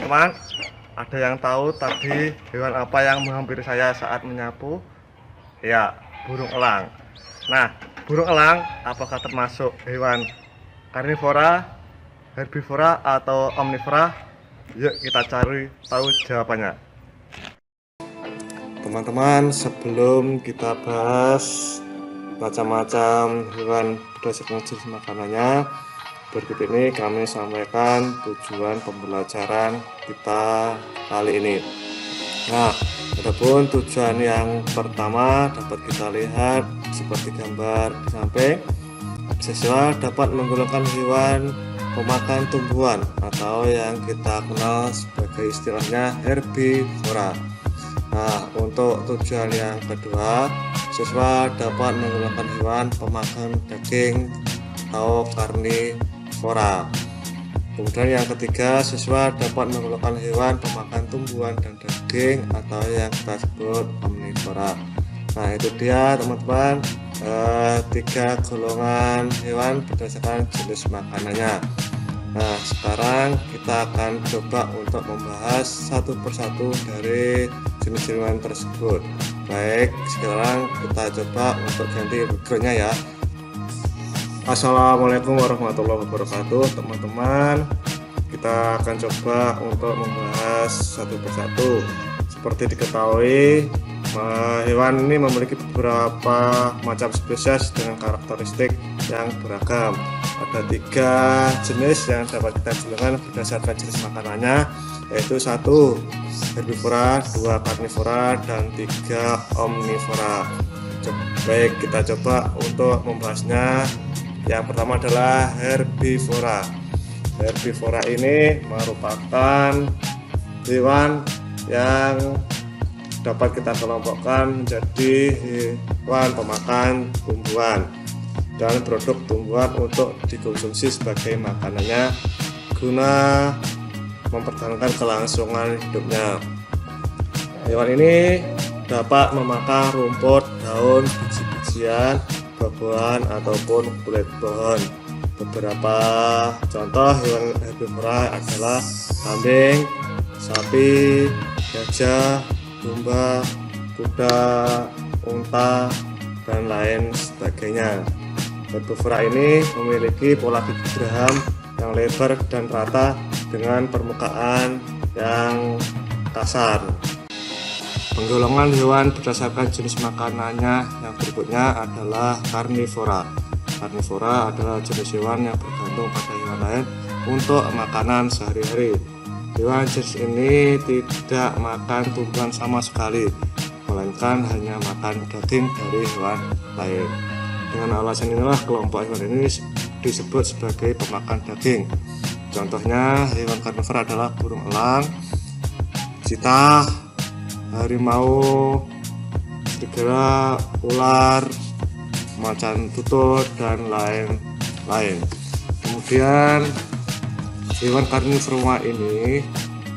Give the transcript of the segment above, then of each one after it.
Teman-teman, ada yang tahu tadi hewan apa yang menghampiri saya saat menyapu? Ya, burung elang. Nah, burung elang apakah termasuk hewan karnivora, herbivora, atau omnivora? Yuk kita cari tahu jawabannya. Teman-teman, sebelum kita bahas macam-macam hewan berdasarkan jenis makanannya, berikut ini kami sampaikan tujuan pembelajaran kita kali ini. Nah, adapun tujuan yang pertama dapat kita lihat seperti gambar di samping. Siswa dapat menggolongkan hewan pemakan tumbuhan atau yang kita kenal sebagai istilahnya herbivora. Nah, untuk tujuan yang kedua, siswa dapat menggolongkan hewan pemakan daging atau karnivora. Kemudian yang ketiga, siswa dapat menggolongkan hewan pemakan tumbuhan dan daging atau yang kita sebut omnivora. Nah, itu dia teman-teman, tiga golongan hewan berdasarkan jenis makanannya. Nah, sekarang kita akan coba untuk membahas satu persatu dari jenis hewan tersebut. Baik, sekarang kita coba untuk ganti backgroundnya ya. Assalamualaikum warahmatullahi wabarakatuh, teman-teman. Kita akan coba untuk membahas satu persatu. Seperti diketahui, hewan ini memiliki beberapa macam spesies dengan karakteristik yang beragam. Ada 3 jenis yang dapat kita golongkan berdasarkan jenis makanannya, yaitu 1 herbivora, 2 karnivora, dan 3 omnivora. Baik, kita coba untuk membahasnya. Yang pertama adalah herbivora. Herbivora ini merupakan hewan yang dapat kita kelompokkan menjadi hewan pemakan tumbuhan dan produk tumbuhan untuk dikonsumsi sebagai makanannya guna mempertahankan kelangsungan hidupnya. Hewan ini dapat memakan rumput, daun, biji-bijian, buah-buahan ataupun kulit pohon. Beberapa contoh hewan herbivora adalah kambing, sapi, gajah, domba, kuda, unta, dan lain sebagainya. Herbivora ini memiliki pola gigi geraham yang lebar dan rata dengan permukaan yang kasar. Penggolongan hewan berdasarkan jenis makanannya yang berikutnya adalah karnivora. Karnivora adalah jenis hewan yang bergantung pada hewan lain untuk makanan sehari-hari. Hewan jenis ini tidak makan tumbuhan sama sekali, melainkan hanya makan daging dari hewan lain. Dengan alasan inilah kelompok hewan ini disebut sebagai pemakan daging. Contohnya hewan karnivora adalah burung elang, cheetah, harimau, serigala, ular, macan tutul, dan lain-lain. Kemudian hewan karnivora ini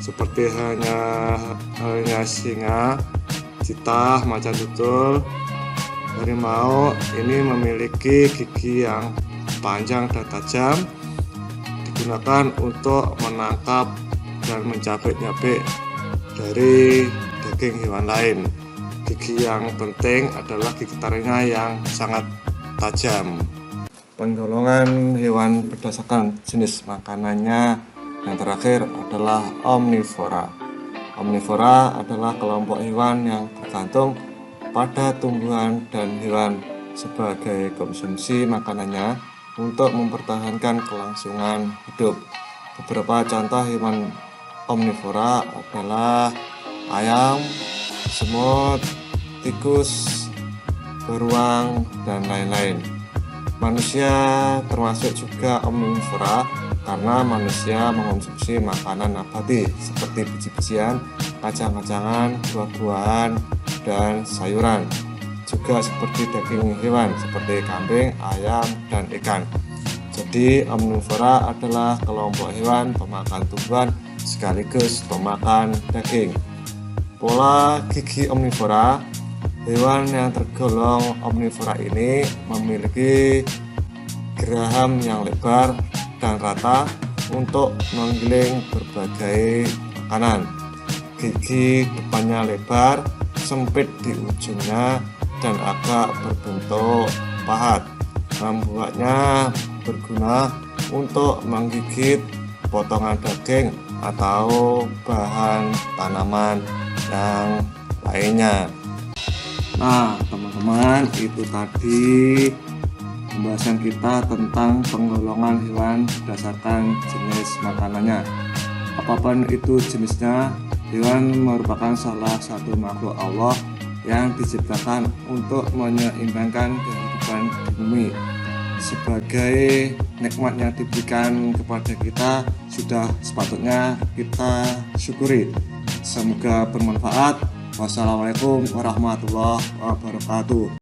seperti halnya singa, cheetah, macan tutul, harimau ini memiliki gigi yang panjang dan tajam, digunakan untuk menangkap dan mencabik-nyabik dari daging hewan lain. Gigi yang penting adalah gigi taringnya yang sangat tajam. Penggolongan hewan berdasarkan jenis makanannya yang terakhir adalah omnivora. Omnivora adalah kelompok hewan yang bergantung pada tumbuhan dan hewan sebagai konsumsi makanannya untuk mempertahankan kelangsungan hidup. Beberapa contoh hewan omnivora adalah ayam, semut, tikus, beruang, dan lain-lain. Manusia termasuk juga omnivora karena manusia mengonsumsi makanan nabati seperti biji-bijian, kacang-kacangan, buah-buahan, dan sayuran. Juga seperti daging hewan seperti kambing, ayam, dan ikan. Jadi omnivora adalah kelompok hewan pemakan tumbuhan sekaligus pemakan daging. Pola gigi omnivora, hewan yang tergolong omnivora ini memiliki geraham yang lebar dan rata untuk menggiling berbagai makanan. Gigi depannya lebar, sempit di ujungnya, dan agak berbentuk pahat. Membuatnya berguna untuk menggigit potongan daging atau bahan tanaman yang lainnya. Nah, teman-teman, itu tadi pembahasan kita tentang penggolongan hewan berdasarkan jenis makanannya. Apapun itu jenisnya, hewan merupakan salah satu makhluk Allah yang diciptakan untuk menyeimbangkan kehidupan di bumi. Sebagai nikmat yang diberikan kepada kita, sudah sepatutnya kita syukuri. Semoga bermanfaat. Wassalamualaikum warahmatullahi wabarakatuh.